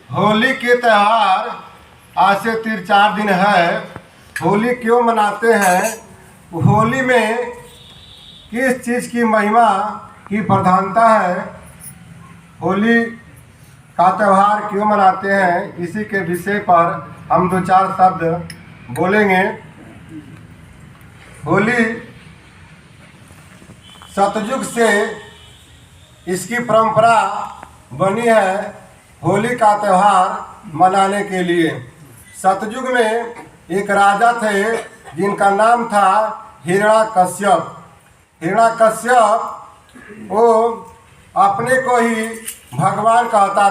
होली के त्यौहार आज से 3-4 दिन है। होली क्यों मनाते हैं? होली में किस चीज़ की महिमा की प्रधानता है? होली का त्यौहार क्यों मनाते हैं? इसी के विषय पर हम 2-4 शब्द बोलेंगे। होली सतयुग से इसकी परंपरा बनी है होली का त्यौहार मनाने के लिए। सतयुग में एक राजा थे जिनका नाम था हिरण्याकश्यप। हिरण्याकश्यप वो अपने को ही भगवान कहता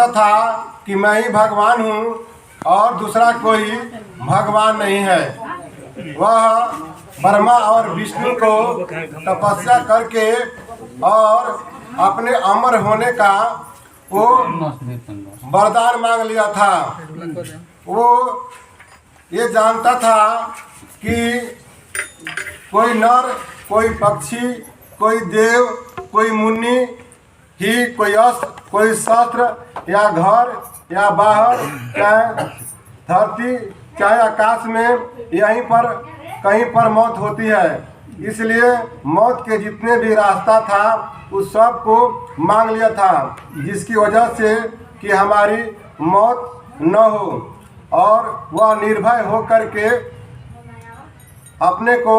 था कि मैं ही भगवान हूँ और दूसरा कोई भगवान नहीं है। वह ब्रह्मा और विष्णु को तपस्या करके और अपने अमर होने का वो वरदान मांग लिया था। वो ये जानता था कि कोई नर, कोई पक्षी, कोई देव, कोई मुनि ही, कोई अस्त्र, कोई शस्त्र या घर या बाहर, चाहे धरती चाहे आकाश में, यहीं पर कहीं पर मौत होती है। इसलिए मौत के जितने भी रास्ता था उस सब को मांग लिया था, जिसकी वजह से कि हमारी मौत न हो। और वह निर्भय हो करके अपने को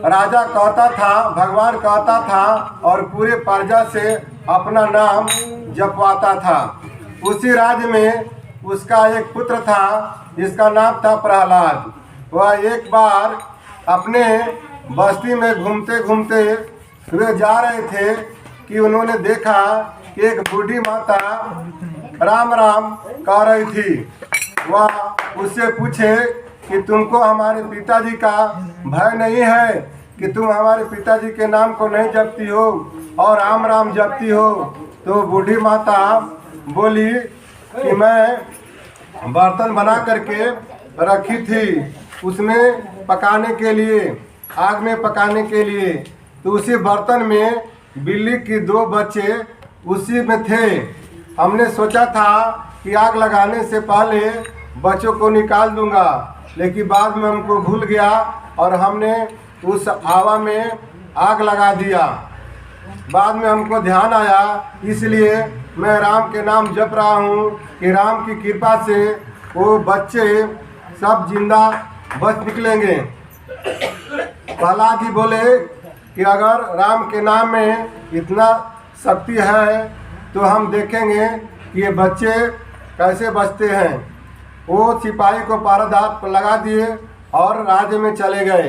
राजा कहता था, भगवान कहता था और पूरे प्रजा से अपना नाम जपवाता था। उसी राज्य में उसका एक पुत्र था जिसका नाम था प्रहलाद। वह एक बार अपने बस्ती में घूमते घूमते हुए जा रहे थे कि उन्होंने देखा कि एक बूढ़ी माता राम राम कह रही थी। वह उससे पूछे कि तुमको हमारे पिताजी का भय नहीं है कि तुम हमारे पिताजी के नाम को नहीं जपती हो और राम राम जपती हो? तो बूढ़ी माता बोली कि मैं बर्तन बना करके रखी थी उसमें पकाने के लिए, आग में पकाने के लिए। तो उसी बर्तन में बिल्ली की 2 बच्चे उसी में थे। हमने सोचा था कि आग लगाने से पहले बच्चों को निकाल दूंगा, लेकिन बाद में हमको भूल गया और हमने उस आवा में आग लगा दिया। बाद में हमको ध्यान आया, इसलिए मैं राम के नाम जप रहा हूँ कि राम की कृपा से वो बच्चे सब जिंदा बच निकलेंगे। प्रहलाद जी बोले कि अगर राम के नाम में इतना शक्ति है तो हम देखेंगे कि ये बच्चे कैसे बचते हैं। वो सिपाही को पहरेदार लगा दिए और राज्य में चले गए।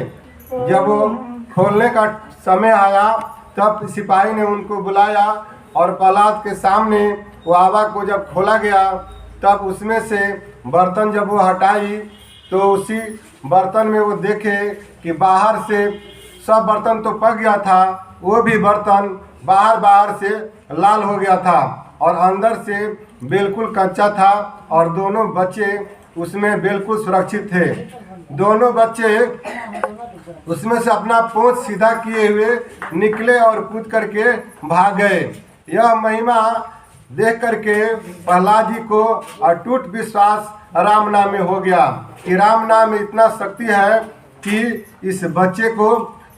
जब वो खोलने का समय आया तब सिपाही ने उनको बुलाया और प्रहलाद के सामने वो आवा को जब खोला गया तब उसमें से बर्तन जब वो हटाई तो उसी बर्तन में वो देखे कि बाहर से सब बर्तन तो पक गया था, वो भी बर्तन बाहर से लाल हो गया था और अंदर से बिल्कुल कच्चा था और दोनों बच्चे उसमें बिल्कुल सुरक्षित थे। दोनों बच्चे उसमें से अपना पूंछ सीधा किए हुए निकले और कूद करके भाग गए। यह महिमा देख करके प्रहलाद जी को अटूट विश्वास राम नाम में हो गया कि राम नाम में इतना शक्ति है कि इस बच्चे को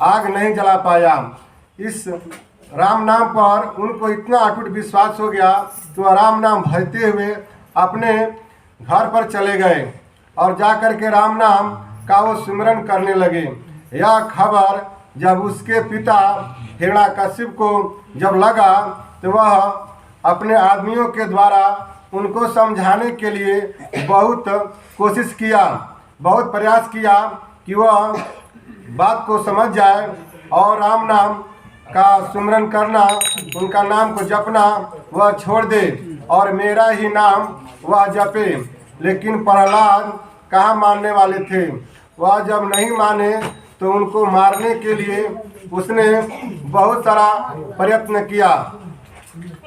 आग नहीं जला पाया। इस राम नाम पर उनको इतना अटूट विश्वास हो गया तो राम नाम भजते हुए अपने घर पर चले गए और जा कर के राम नाम का वो सिमरन करने लगे। यह खबर जब उसके पिता हिरण्याकश्यप को जब लगा तो वह अपने आदमियों के द्वारा उनको समझाने के लिए बहुत कोशिश किया, बहुत प्रयास किया कि वह बात को समझ जाए और राम नाम का सुमरन करना, उनका नाम को जपना वह छोड़ दे और मेरा ही नाम वह जपे। लेकिन प्रहलाद कहाँ मानने वाले थे। वह जब नहीं माने तो उनको मारने के लिए उसने बहुत सारा प्रयत्न किया।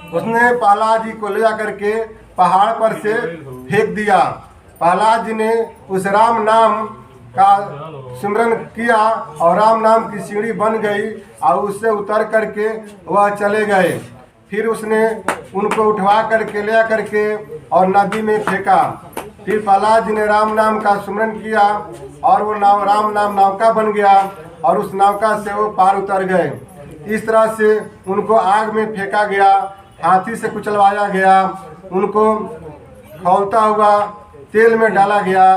उसने प्रहलाद जी को ले जा करके पहाड़ पर से फेंक दिया। प्रहलाद जी ने उस राम नाम का सिमरन किया और राम नाम की सीढ़ी बन गई और उससे उतर करके वह चले गए। फिर उसने उनको उठवा करके ले करके और नदी में फेंका। फिर प्रहलाद जी ने राम नाम का सुमरन किया और वो राम नाम नौका बन गया और उस नौका से वो पार उतर गए। इस तरह से उनको आग में फेंका गया, हाथी से कुचलवाया गया, उनको खौलता हुआ तेल में डाला गया,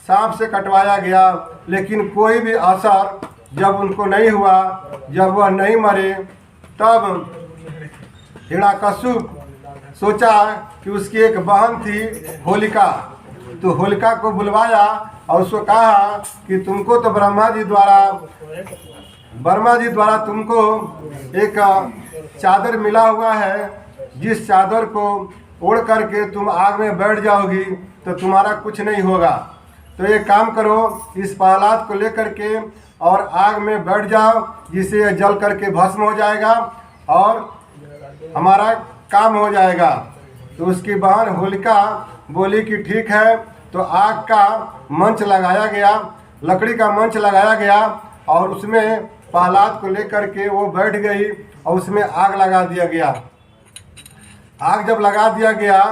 सांप से कटवाया गया, लेकिन कोई भी असर जब उनको नहीं हुआ, जब वह नहीं मरे, तब हिरण्यकश्यप सोचा कि उसकी एक बहन थी होलिका, तो होलिका को बुलवाया और उसको कहा कि तुमको तो ब्रह्मा जी द्वारा तुमको एक चादर मिला हुआ है, जिस चादर को ओढ़ करके तुम आग में बैठ जाओगी तो तुम्हारा कुछ नहीं होगा। तो ये काम करो, इस प्रहलाद को लेकर के और आग में बैठ जाओ, जिससे यह जल करके भस्म हो जाएगा और हमारा काम हो जाएगा। तो उसकी बहन होलिका बोली कि ठीक है। तो आग का मंच लगाया गया, लकड़ी का मंच लगाया गया और उसमें प्रहलाद को लेकर के वो बैठ गई और उसमें आग लगा दिया गया। आग जब लगा दिया गया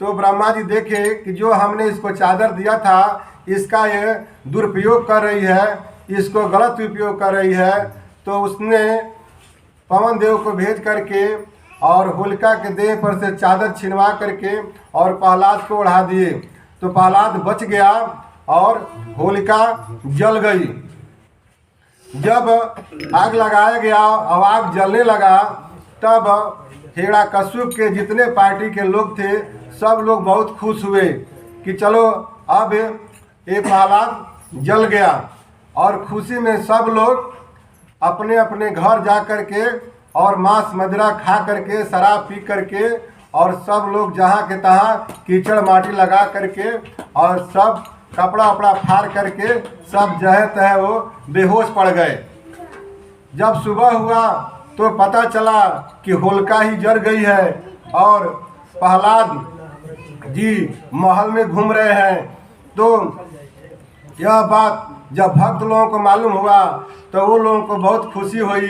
तो ब्रह्मा जी देखे कि जो हमने इसको चादर दिया था, इसका ये दुरुपयोग कर रही है, इसको गलत उपयोग कर रही है। तो उसने पवन देव को भेज करके और होलिका के देह पर से चादर छिनवा करके और प्रहलाद को ओढ़ा दिए। तो प्रहलाद बच गया और होलिका जल गई। जब आग लगाया गया और आग जलने लगा, तब हिरण्यकश्यप के जितने पार्टी के लोग थे, सब लोग बहुत खुश हुए कि चलो अब ये प्रहलाद जल गया। और खुशी में सब लोग अपने अपने घर जा कर के और मांस मदिरा खा करके, शराब पी करके, और सब लोग जहाँ के तहाँ कीचड़ माटी लगा करके और सब कपड़ा वपड़ा फाड़ करके सब जहे तहे वो बेहोश पड़ गए। जब सुबह हुआ तो पता चला कि होलिका ही जल गई है और प्रहलाद जी महल में घूम रहे हैं। तो यह बात जब भक्त लोगों को मालूम हुआ तो वो लोगों को बहुत खुशी हुई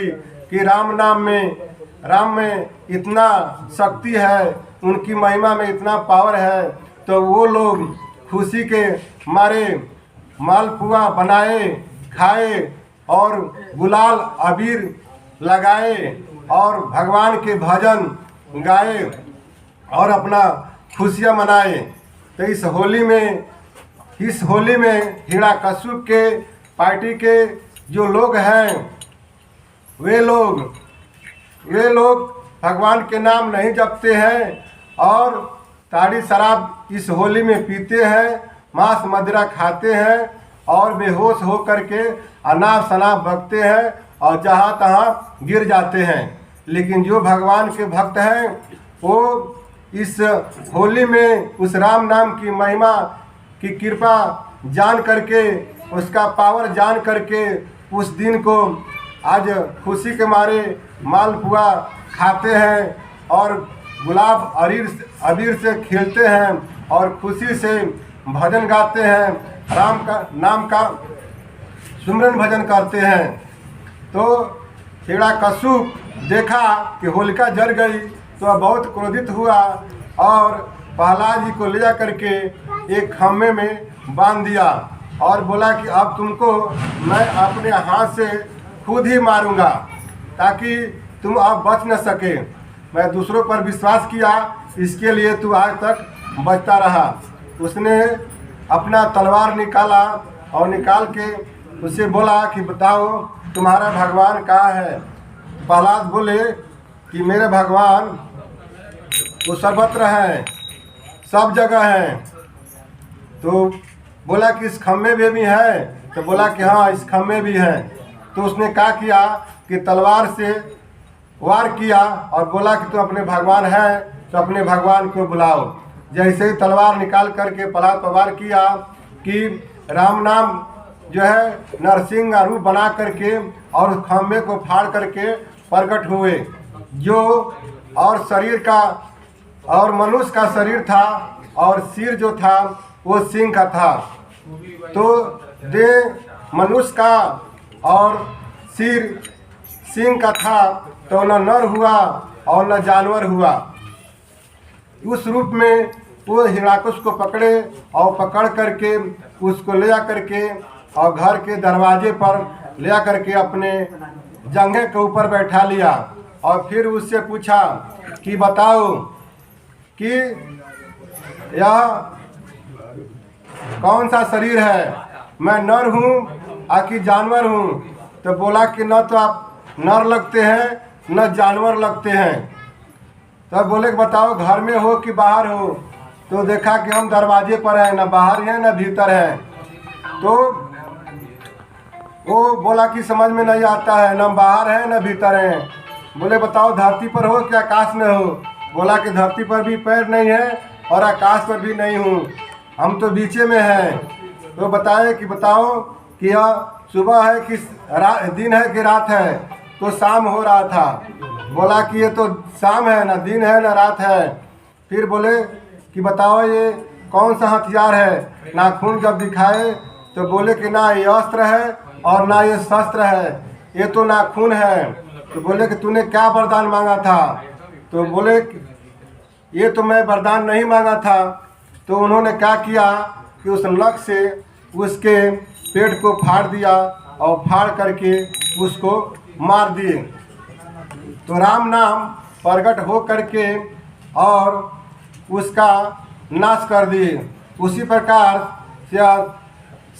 कि राम में इतना शक्ति है, उनकी महिमा में इतना पावर है। तो वो लोग खुशी के मारे मालपुआ बनाए, खाए और गुलाल अबीर लगाए और भगवान के भजन गाए और अपना खुशियाँ मनाए। तो इस होली में हिरण्यकश्यप के पार्टी के जो लोग हैं, वे लोग भगवान के नाम नहीं जपते हैं और ताड़ी शराब इस होली में पीते हैं, मांस मदिरा खाते हैं और बेहोश हो करके अनाप शनाप बकते हैं और जहाँ तहाँ गिर जाते हैं। लेकिन जो भगवान के भक्त हैं, वो इस होली में उस राम नाम की महिमा की कृपा जान करके, उसका पावर जान करके, उस दिन को आज खुशी के मारे मालपुआ खाते हैं और गुलाब अबीर से खेलते हैं और खुशी से भजन गाते हैं, राम का नाम का सुमरन भजन करते हैं। तो हिरण्यकश्यप देखा कि होलिका जल गई तो बहुत क्रोधित हुआ और प्रहलाद जी को ले जा करके एक खम्भे में बांध दिया और बोला कि अब तुमको मैं अपने हाथ से खुद ही मारूंगा ताकि तुम अब बच न सके। मैं दूसरों पर विश्वास किया, इसके लिए तू आज तक बचता रहा। उसने अपना तलवार निकाला और निकाल के उससे बोला कि बताओ तुम्हारा भगवान कहाँ है। प्रहलाद बोले कि मेरे भगवान वो सर्वत्र हैं, सब जगह हैं। तो बोला कि इस खम्भे में भी है, तो बोला कि हाँ इस खम्भे भी है। तो उसने क्या किया कि तलवार से वार किया और बोला कि तुम अपने भगवान है तो अपने भगवान को बुलाओ। जैसे ही तलवार निकाल करके प्रहलाद पर वार किया कि राम नाम जो है नरसिंह का रूप बना करके और उस खम्भे को फाड़ करके प्रकट हुए। जो और शरीर का और मनुष्य का शरीर था और सिर जो था वो सिंह का था। तो देह मनुष्य का और सिर सिंह का था। तो न नर हुआ और न जानवर हुआ। उस रूप में वो हिरण्याकश को पकड़े और पकड़ करके उसको ले जा करके और घर के दरवाजे पर ले जा करके अपने जंघे के ऊपर बैठा लिया और फिर उससे पूछा कि बताओ कि यह कौन सा शरीर है, मैं नर हूँ आखिर जानवर हूँ? तो बोला कि न तो आप नर लगते हैं न जानवर लगते हैं। तब बोले कि बताओ घर में हो कि बाहर हो? तो देखा कि हम दरवाजे पर हैं, न बाहर हैं न भीतर हैं। तो वो बोला कि समझ में नहीं आता है, न बाहर है न भीतर हैं। बोले बताओ धरती पर हो कि आकाश में हो? बोला कि धरती पर भी पैर नहीं है और आकाश पर भी नहीं हूँ, हम तो बीचे में हैं। तो बताए कि बताओ कि यह सुबह है कि दिन है कि रात है? तो शाम हो रहा था। बोला कि ये तो शाम है, ना दिन है ना रात है। फिर बोले कि बताओ ये कौन सा हथियार है? नाखून जब दिखाए तो बोले कि ना ये अस्त्र है और ना ये शस्त्र है, ये तो नाखून है। तो बोले कि तूने क्या वरदान मांगा था? तो बोले ये तो मैं वरदान नहीं मांगा था। तो उन्होंने क्या किया कि उस नख से उसके पेट को फाड़ दिया और फाड़ करके उसको मार दिए। तो राम नाम प्रकट हो करके और उसका नाश कर दिए। उसी प्रकार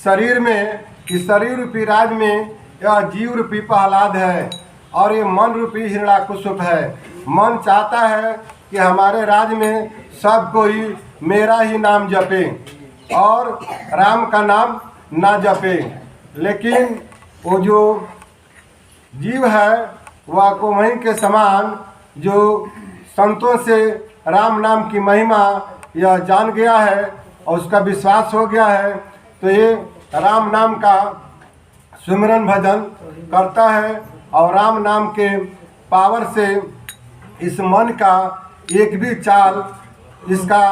शरीर में, इस शरीर रूपी राज में यह जीव रूपी प्रहलाद है और ये मन रूपी हिरण्याकश्यप है। मन चाहता है कि हमारे राज में सब कोई मेरा ही नाम जपे और राम का नाम ना जपे, लेकिन वो जो जीव है वह कोमही के समान जो संतों से राम नाम की महिमा यह जान गया है और उसका विश्वास हो गया है, तो ये राम नाम का सुमिरन भजन करता है और राम नाम के पावर से इस मन का एक भी चाल इसका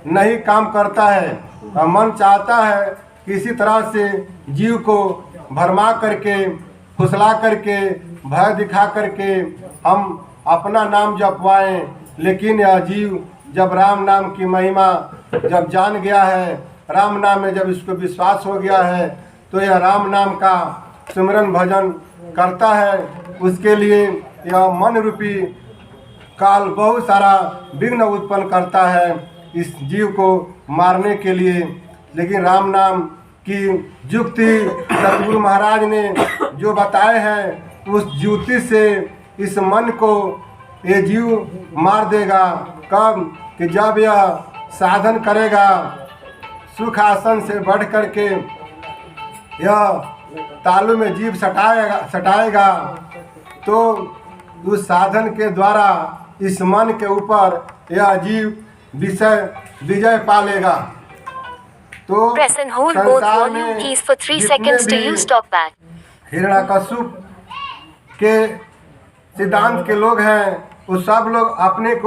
नहीं काम करता है। और मन चाहता है कि इसी तरह से जीव को भरमा करके, फुसला करके, भय दिखा करके हम अपना नाम जपवाएं, लेकिन यह जीव जब राम नाम की महिमा जब जान गया है, राम नाम में जब इसको विश्वास हो गया है, तो यह राम नाम का सिमरन भजन करता है। उसके लिए यह मन रूपी काल बहुत सारा विघ्न उत्पन्न करता है इस जीव को मारने के लिए। लेकिन राम नाम की युक्ति सतगुरु महाराज ने जो बताए हैं, उस युक्ति से इस मन को ये जीव मार देगा। कब? कि जब यह साधन करेगा, सुख आसन से बढ़ करके यह तालू में जीव सटाएगा तो उस साधन के द्वारा इस मन के ऊपर यह जीव विजय पा लेगा। तो Press and hold both volume keys for 3 seconds to use talkback. Hiranyakashyap के सिद्धांत के लोग हैं, वो सब लोग अपने को